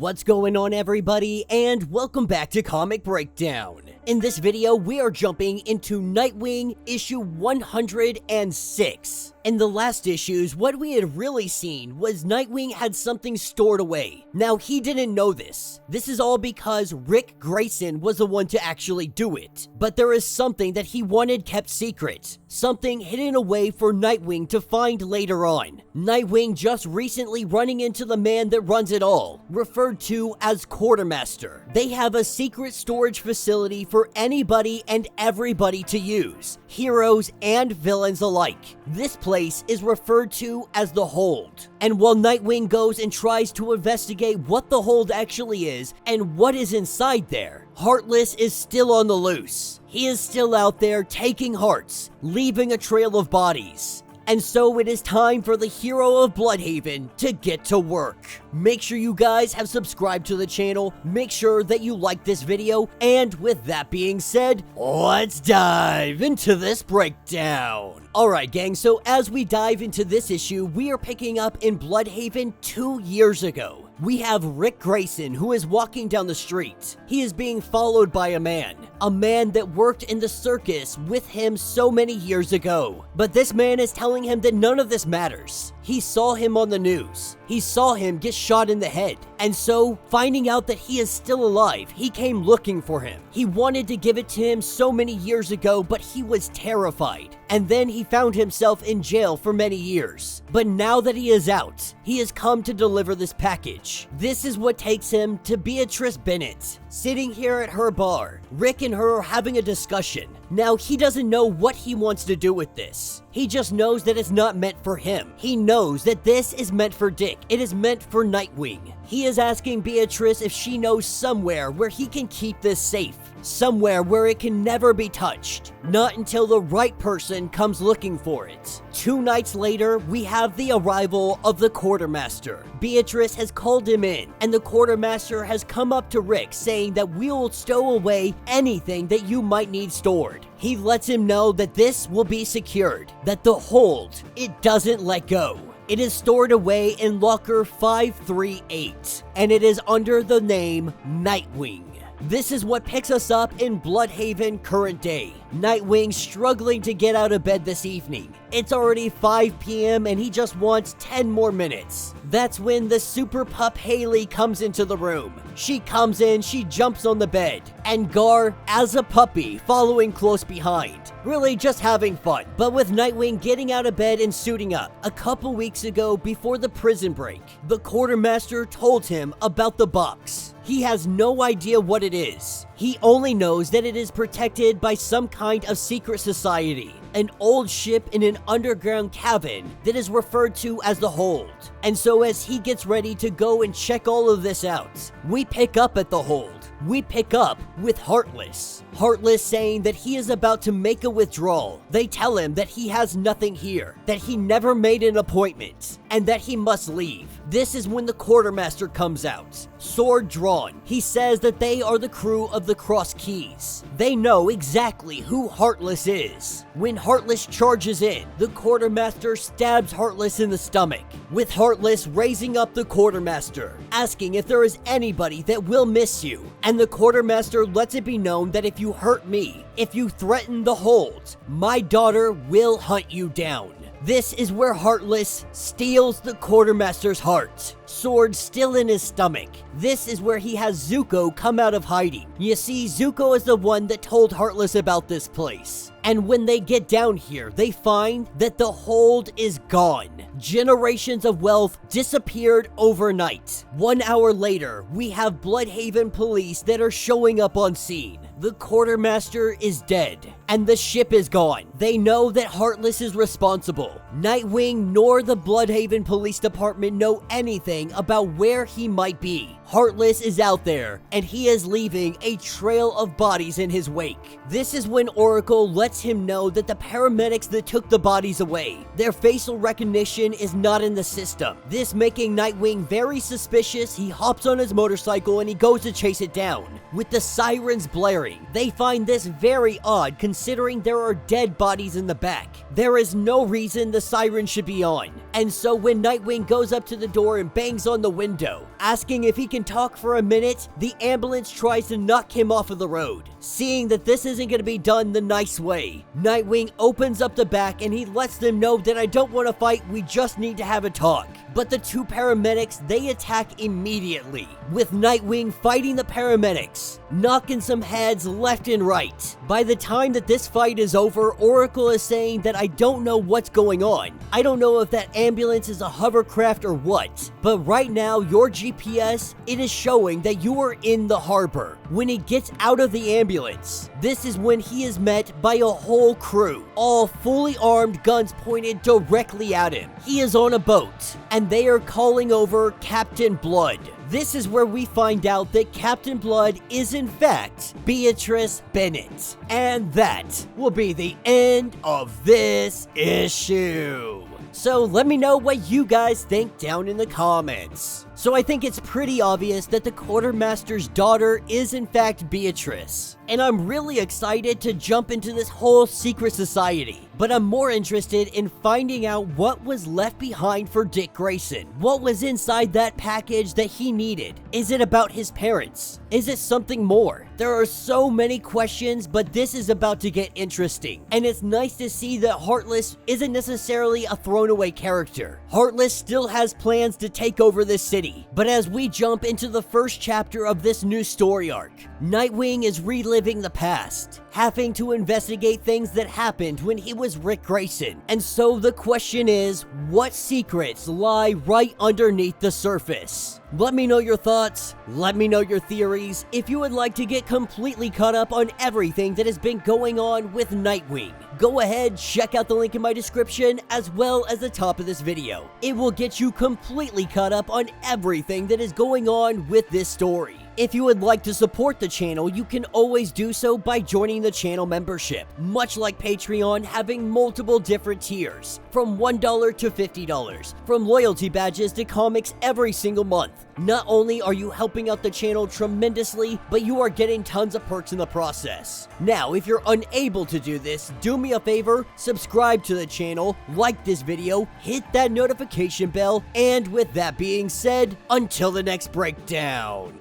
What's going on, everybody, and welcome back to Comic Breakdown. In this video, we are jumping into Nightwing issue 106. In the last issues, what we had really seen was Nightwing had something stored away. Now, he didn't know this. This is all because Rick Grayson was the one to actually do it. But there is something that he wanted kept secret. Something hidden away for Nightwing to find later on. Nightwing just recently running into the man that runs it all, referred to as Quartermaster. They have a secret storage facility for anybody and everybody to use, heroes and villains alike. This place is referred to as the Hold. And while Nightwing goes and tries to investigate what the Hold actually is and what is inside there, Heartless is still on the loose. He is still out there taking hearts, leaving a trail of bodies. And so it is time for the hero of Blüdhaven to get to work. Make sure you guys have subscribed to the channel, make sure that you like this video, and with that being said, let's dive into this breakdown. Alright gang, so as we dive into this issue, we are picking up in Blüdhaven 2 years ago. We have Rick Grayson, who is walking down the street. He is being followed by a man that worked in the circus with him so many years ago. But this man is telling him that none of this matters. He saw him on the news. He saw him get shot in the head. And so, finding out that he is still alive, he came looking for him. He wanted to give it to him so many years ago, but he was terrified. And then he found himself in jail for many years. But now that he is out, he has come to deliver this package. This is what takes him to Beatrice Bennett. Sitting here at her bar, Rick and her are having a discussion. Now, he doesn't know what he wants to do with this. He just knows that it's not meant for him. He knows that this is meant for Dick. It is meant for Nightwing. He is asking Beatrice if she knows somewhere where he can keep this safe. Somewhere where it can never be touched. Not until the right person comes looking for it. 2 nights later, we have the arrival of the Quartermaster. Beatrice has called him in, and the Quartermaster has come up to Rick saying that we'll stow away anything that you might need stored. He lets him know that this will be secured, that the Hold, it doesn't let go. It is stored away in locker 538, and it is under the name Nightwing. This is what picks us up in Blüdhaven current day. Nightwing struggling to get out of bed this evening. It's already 5 p.m. and he just wants 10 more minutes. That's when the super pup Haley comes into the room. She comes in, she jumps on the bed, and Gar, as a puppy, following close behind. Really just having fun. But with Nightwing getting out of bed and suiting up, a couple weeks ago before the prison break, the Quartermaster told him about the box. He has no idea what it is. He only knows that it is protected by some kind of secret society, an old ship in an underground cabin that is referred to as the Hold. And so as he gets ready to go and check all of this out, we pick up at the Hold. We pick up with Heartless. Heartless saying that he is about to make a withdrawal. They tell him that he has nothing here, that he never made an appointment, and that he must leave. This is when the Quartermaster comes out, sword drawn. He says that they are the crew of the Cross Keys. They know exactly who Heartless is. When Heartless charges in, the Quartermaster stabs Heartless in the stomach, with Heartless raising up the Quartermaster, asking if there is anybody that will miss you. And the Quartermaster lets it be known that if you hurt me, if you threaten the Hold, my daughter will hunt you down. This is where Heartless steals the Quartermaster's heart. Sword still in his stomach. This is where he has Zuko come out of hiding. You see, Zuko is the one that told Heartless about this place. And when they get down here, they find that the Hold is gone. Generations of wealth disappeared overnight. 1 hour later, we have Blüdhaven police that are showing up on scene. The Quartermaster is dead, and the ship is gone. They know that Heartless is responsible. Nightwing nor the Blüdhaven Police Department know anything about where he might be. Heartless is out there, and he is leaving a trail of bodies in his wake. This is when Oracle lets him know that the paramedics that took the bodies away, their facial recognition is not in the system. This making Nightwing very suspicious. He hops on his motorcycle and he goes to chase it down. With the sirens blaring, they find this very odd considering there are dead bodies in the back. There is no reason the siren should be on. And so when Nightwing goes up to the door and bangs on the window, Asking if he can talk for a minute, the ambulance tries to knock him off of the road. Seeing that this isn't going to be done the nice way, Nightwing opens up the back and he lets them know that I don't want to fight, we just need to have a talk. But the two paramedics, they attack immediately, with Nightwing fighting the paramedics, knocking some heads left and right. By the time that this fight is over, Oracle is saying that I don't know what's going on. I don't know if that ambulance is a hovercraft or what, but right now your GPS, it is showing that you are in the harbor. When he gets out of the ambulance, this is when he is met by a whole crew, all fully armed, guns pointed directly at him. He is on a boat, and they are calling over Captain Blood. This is where we find out that Captain Blood is in fact Beatrice Bennett. And that will be the end of this issue. So let me know what you guys think down in the comments. So I think it's pretty obvious that the quartermaster's daughter is in fact Beatrice. And I'm really excited to jump into this whole secret society. But I'm more interested in finding out what was left behind for Dick Grayson. What was inside that package that he needed? Is it about his parents? Is it something more? There are so many questions, but this is about to get interesting. And it's nice to see that Heartless isn't necessarily a thrown away character. Heartless still has plans to take over this city. But as we jump into the first chapter of this new story arc, Nightwing is reliving the past, having to investigate things that happened when he was Rick Grayson. And so the question is, what secrets lie right underneath the surface? Let me know your thoughts, let me know your theories. If you would like to get completely caught up on everything that has been going on with Nightwing, go ahead, check out the link in my description as well as the top of this video. It will get you completely caught up on everything that is going on with this story. If you would like to support the channel, you can always do so by joining the channel membership, much like Patreon, having multiple different tiers, from $1 to $50, from loyalty badges to comics every single month. Not only are you helping out the channel tremendously, but you are getting tons of perks in the process. Now, if you're unable to do this, do me a favor, subscribe to the channel, like this video, hit that notification bell, and with that being said, until the next breakdown.